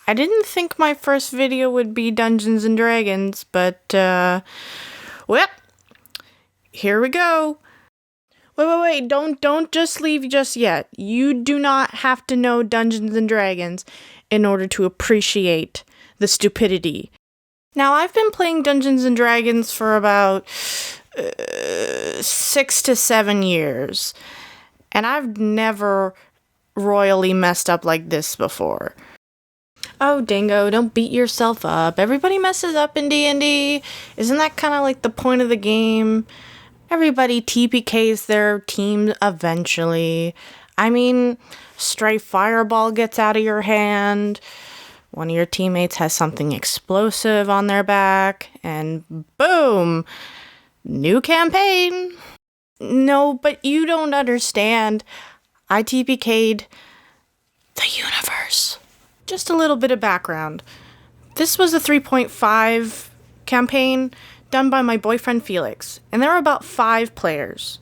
I didn't think my first video would be Dungeons and Dragons, but, well, here we go. Wait, don't just leave just yet. You do not have to know Dungeons and Dragons in order to appreciate the stupidity. Now, I've been playing Dungeons and Dragons for about 6 to 7 years, and I've never royally messed up like this before. Oh, Dingo, don't beat yourself up. Everybody messes up in D&D. Isn't that kind of like the point of the game? Everybody TPKs their team eventually. I mean, stray fireball gets out of your hand. One of your teammates has something explosive on their back. And boom! New campaign. No, but you don't understand. I TPK'd the universe. Just a little bit of background. This was a 3.5 campaign done by my boyfriend Felix, and there were about 5 players.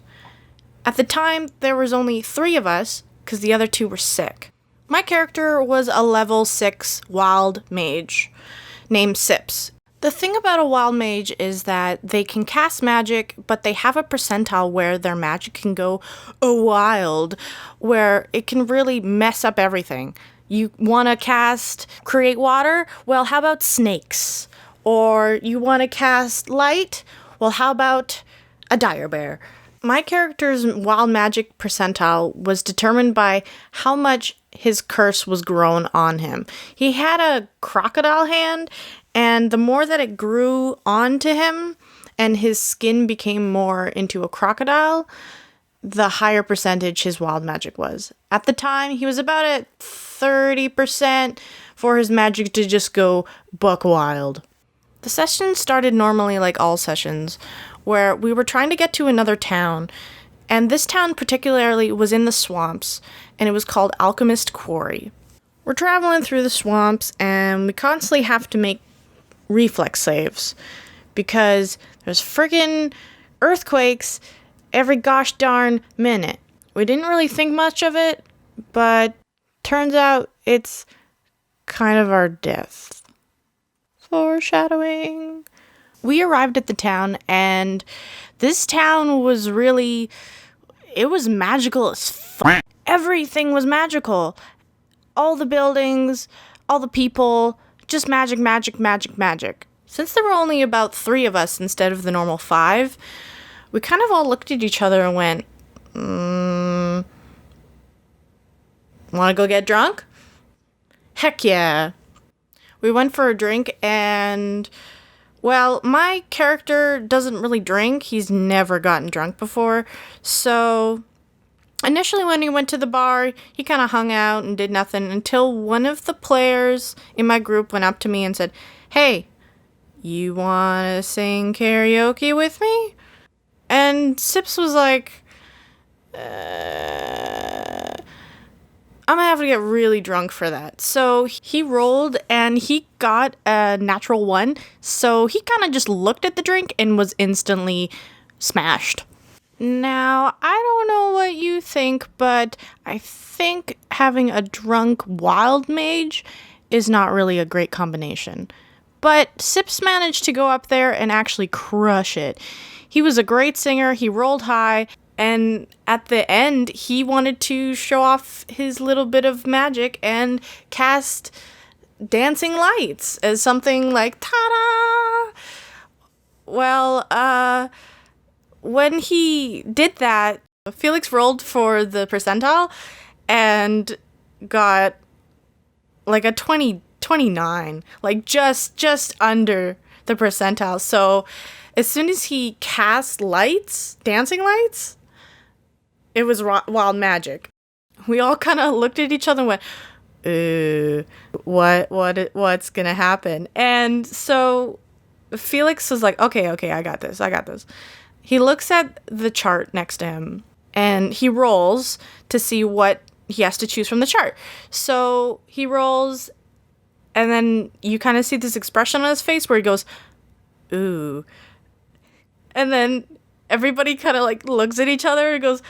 At the time, there was only 3 of us, because the other 2 were sick. My character was a level 6 wild mage, named Sips. The thing about a wild mage is that they can cast magic, but they have a percentile where their magic can go wild, where it can really mess up everything. You want to cast create water? Well, how about snakes? Or you want to cast light? Well, how about a dire bear? My character's wild magic percentile was determined by how much his curse was grown on him. He had a crocodile hand, and the more that it grew onto him and his skin became more into a crocodile, the higher percentage his wild magic was. At the time, he was about at 30% for his magic to just go buck wild. The session started normally like all sessions, where we were trying to get to another town, and this town particularly was in the swamps, and it was called Alchemist Quarry. We're traveling through the swamps, and we constantly have to make reflex saves, because there's friggin' earthquakes every gosh darn minute. We didn't really think much of it, but turns out it's kind of our death. Foreshadowing. We arrived at the town, and this town was really, it was magical as fuck. Everything was magical. All the buildings, all the people, just magic. Since there were only about 3 of us instead of the normal 5, we kind of all looked at each other and went, want to go get drunk? Heck yeah. We went for a drink, and, well, my character doesn't really drink. He's never gotten drunk before. So initially when he went to the bar, he kind of hung out and did nothing until one of the players in my group went up to me and said, "Hey, you want to sing karaoke with me?" And Sips was like, I'm gonna have to get really drunk for that. So he rolled and he got a natural 1. So he kind of just looked at the drink and was instantly smashed. Now, I don't know what you think, but I think having a drunk wild mage is not really a great combination. But Sips managed to go up there and actually crush it. He was a great singer, he rolled high, and at the end, he wanted to show off his little bit of magic and cast dancing lights as something like, ta-da! Well, when he did that, Felix rolled for the percentile and got like a 29, like just under the percentile. So as soon as he cast lights, dancing lights, it was wild magic. We all kind of looked at each other and went, what's gonna happen? And so Felix was like, okay, I got this. He looks at the chart next to him and he rolls to see what he has to choose from the chart. So he rolls, and then you kind of see this expression on his face where he goes, ooh. And then everybody kind of like looks at each other and goes,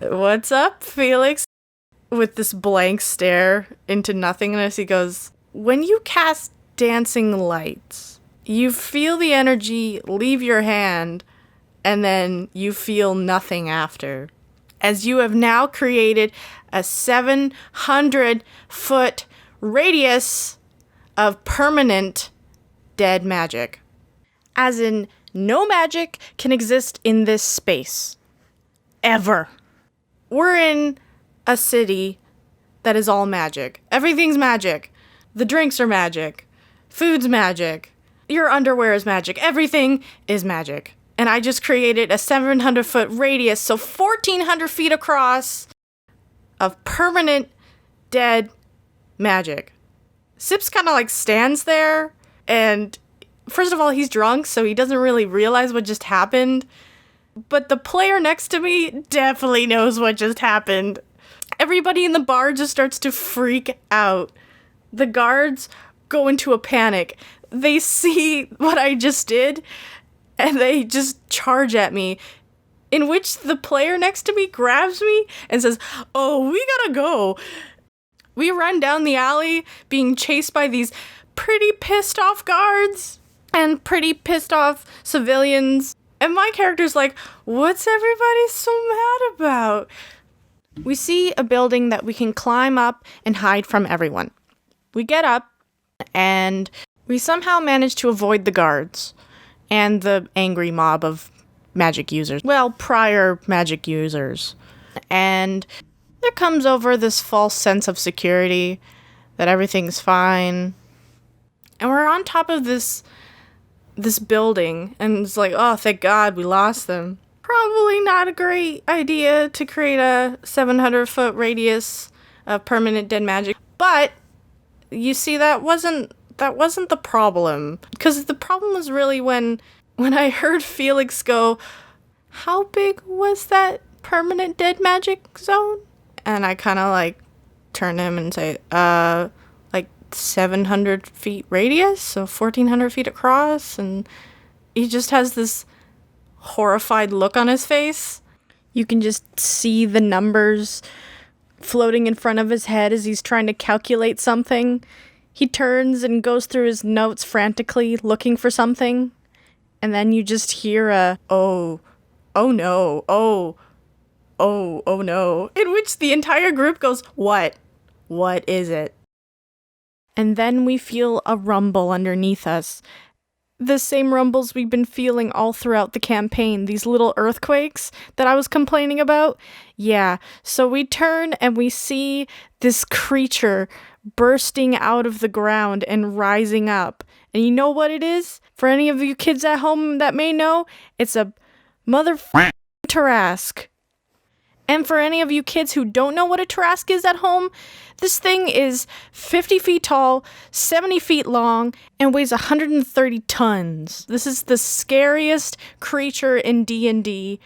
what's up, Felix? with this blank stare into nothingness. He goes, when you cast dancing lights, you feel the energy leave your hand, and then you feel nothing after. As you have now created a 700-foot radius of permanent dead magic. As in, no magic can exist in this space. Ever. We're in a city that is all magic. Everything's magic. The drinks are magic. Food's magic. Your underwear is magic. Everything is magic. And I just created a 700-foot radius, so 1,400 feet across, of permanent dead magic. Sips kind of like stands there, and first of all, he's drunk, so he doesn't really realize what just happened. But the player next to me definitely knows what just happened. Everybody in the bar just starts to freak out. The guards go into a panic. They see what I just did, and they just charge at me. In which the player next to me grabs me and says, "Oh, we gotta go." We run down the alley being chased by these pretty pissed off guards and pretty pissed off civilians. And my character's like, what's everybody so mad about? We see a building that we can climb up and hide from everyone. We get up and we somehow manage to avoid the guards and the angry mob of magic users. Well, prior magic users. And there comes over this false sense of security, that everything's fine. And we're on top of this building, and it's like, oh, thank God we lost them. Probably not a great idea to create a 700-foot radius of permanent dead magic. But you see, that wasn't the problem. Because the problem was really when I heard Felix go, how big was that permanent dead magic zone? And I kind of like turn to him and say, like 700 feet radius, so 1,400 feet across. And he just has this horrified look on his face. You can just see the numbers floating in front of his head as he's trying to calculate something. He turns and goes through his notes frantically, looking for something. And then you just hear a, oh no, oh no, in which the entire group goes, what? What is it? And then we feel a rumble underneath us. The same rumbles we've been feeling all throughout the campaign, these little earthquakes that I was complaining about. Yeah, so we turn and we see this creature bursting out of the ground and rising up. And you know what it is? For any of you kids at home that may know, it's a motherfucking Tarrasque. And for any of you kids who don't know what a Tarrasque is at home, this thing is 50 feet tall, 70 feet long, and weighs 130 tons. This is the scariest creature in D&D.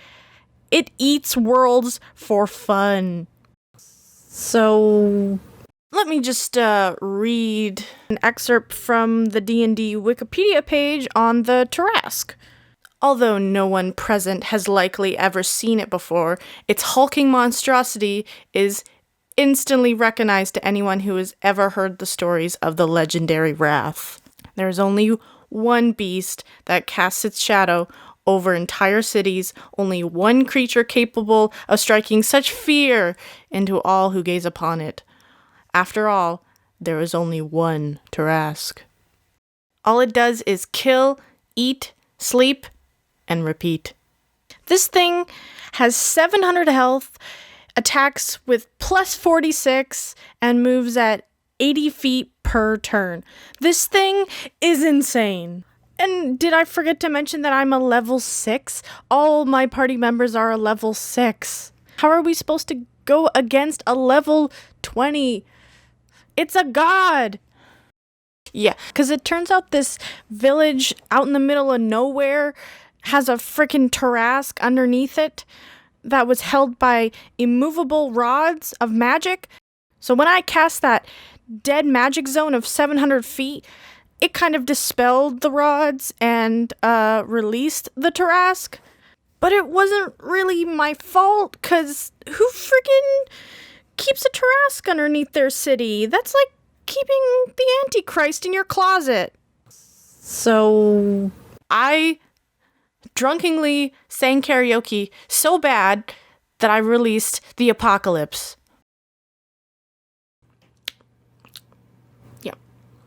It eats worlds for fun. So let me just read an excerpt from the D&D Wikipedia page on the Tarrasque. Although no one present has likely ever seen it before, its hulking monstrosity is instantly recognized to anyone who has ever heard the stories of the legendary wrath. There is only one beast that casts its shadow over entire cities, only one creature capable of striking such fear into all who gaze upon it. After all, there is only one Tarrasque. All it does is kill, eat, sleep, and repeat. This thing has 700 health, attacks with plus 46, and moves at 80 feet per turn. This thing is insane. And did I forget to mention that I'm a level 6? All my party members are a level 6. How are we supposed to go against a level 20? It's a god! Yeah, because it turns out this village out in the middle of nowhere has a frickin' Tarrasque underneath it that was held by immovable rods of magic. So when I cast that dead magic zone of 700 feet, it kind of dispelled the rods and released the Tarrasque. But it wasn't really my fault, because who frickin' keeps a Tarrasque underneath their city. That's like keeping the Antichrist in your closet. So I drunkenly sang karaoke so bad that I released The Apocalypse.